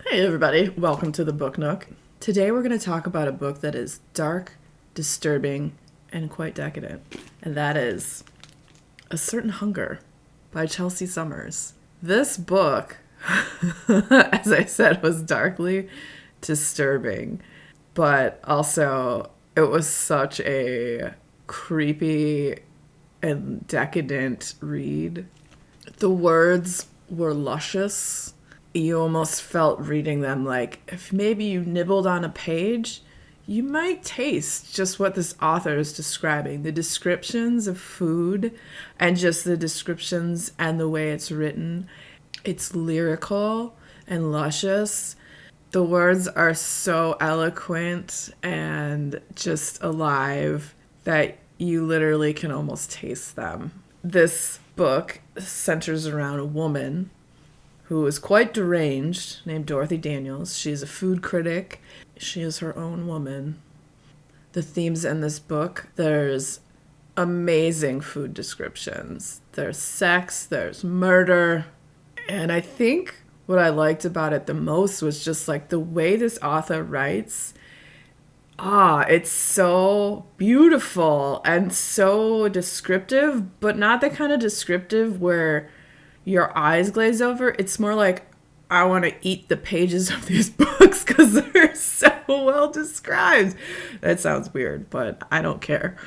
Hey everybody, welcome to the Book Nook. Today we're going to talk about a book that is dark, disturbing, and quite decadent. And that is A Certain Hunger by Chelsea Summers. This book, as I said, was darkly disturbing, but also it was such a creepy and decadent read. The words were luscious. You almost felt reading them like if maybe you nibbled on a page, you might taste just what this author is describing. The descriptions of food and just the descriptions and the way it's written. It's lyrical and luscious. The words are so eloquent and just alive that you literally can almost taste them. This book centers around a woman who is quite deranged, named Dorothy Daniels. She's a food critic. She is her own woman. The themes in this book, there's amazing food descriptions. There's sex, there's murder. And I think what I liked about it the most was just like the way this author writes. It's so beautiful and so descriptive, but not the kind of descriptive where your eyes glaze over. It's more like I want to eat the pages of these books because they're so well described. That sounds weird, but I don't care.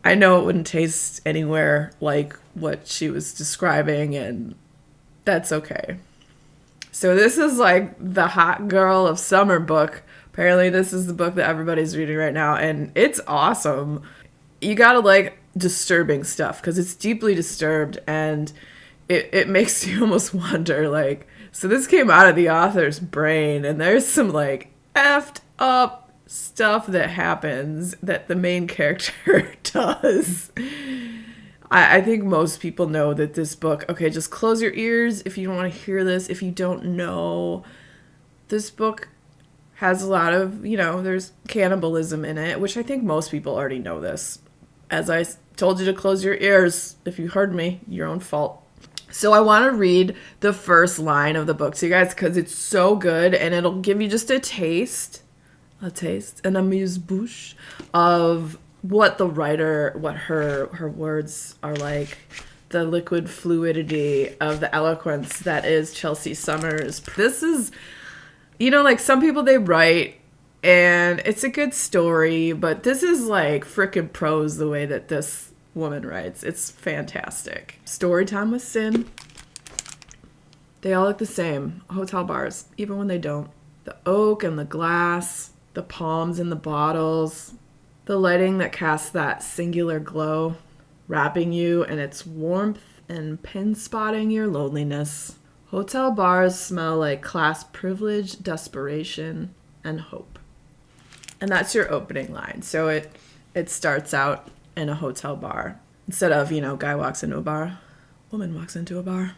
I know it wouldn't taste anywhere like what she was describing, and that's okay. So this is like the hot girl of summer book. Apparently this is the book that everybody's reading right now, and it's awesome. You gotta like disturbing stuff because it's deeply disturbed, and it makes you almost wonder, like, so this came out of the author's brain, and there's some, like, effed up stuff that happens that the main character does. I think most people know that this book, okay, just close your ears if you don't want to hear this. If you don't know, this book has a lot of, there's cannibalism in it, which I think most people already know this. As I told you to close your ears, if you heard me, your own fault. So I want to read the first line of the book to you guys because it's so good and it'll give you just a taste, an amuse-bouche of what the writer, what her words are like, the liquid fluidity of the eloquence that is Chelsea Summers. This is, like some people they write and it's a good story, but this is like frickin' prose the way that this woman writes. It's fantastic. Story time with Sin. They all look the same. Hotel bars, even when they don't. The oak and the glass, the palms in the bottles, the lighting that casts that singular glow, wrapping you in its warmth and pin-spotting your loneliness. Hotel bars smell like class privilege, desperation, and hope. And that's your opening line. So it starts out in a hotel bar. Instead of, guy walks into a bar, woman walks into a bar.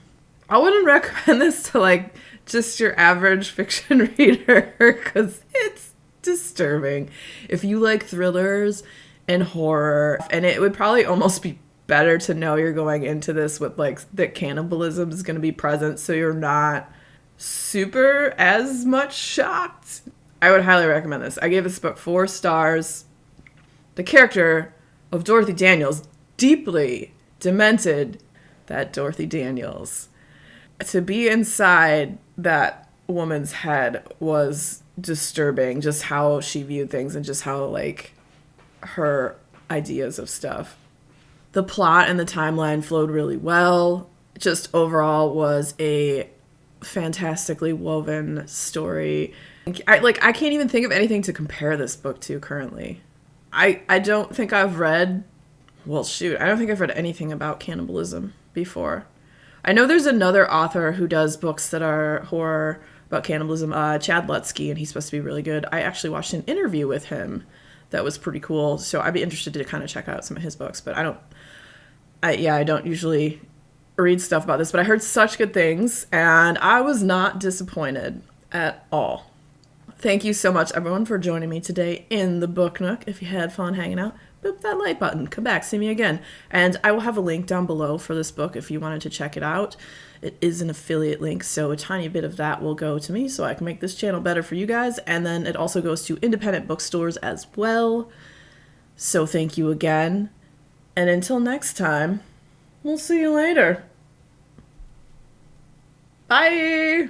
I wouldn't recommend this to, like, just your average fiction reader because it's disturbing. If you like thrillers and horror, and it would probably almost be better to know you're going into this with, like, that cannibalism is going to be present so you're not super as much shocked. I would highly recommend this. I gave this book 4 stars. The character of Dorothy Daniels, deeply demented, that Dorothy Daniels. To be inside that woman's head was disturbing, just how she viewed things and just how, like, her ideas of stuff. The plot and the timeline flowed really well. Just overall was a fantastically woven story. I can't even think of anything to compare this book to currently. I don't think I've read, I don't think I've read anything about cannibalism before. I know there's another author who does books that are horror about cannibalism, Chad Lutsky, and he's supposed to be really good. I actually watched an interview with him that was pretty cool, so I'd be interested to kind of check out some of his books, but I don't usually read stuff about this, but I heard such good things, and I was not disappointed at all. Thank you so much, everyone, for joining me today in the Book Nook. If you had fun hanging out, boop that like button. Come back, see me again. And I will have a link down below for this book if you wanted to check it out. It is an affiliate link, so a tiny bit of that will go to me so I can make this channel better for you guys. And then it also goes to independent bookstores as well. So thank you again. And until next time, we'll see you later. Bye!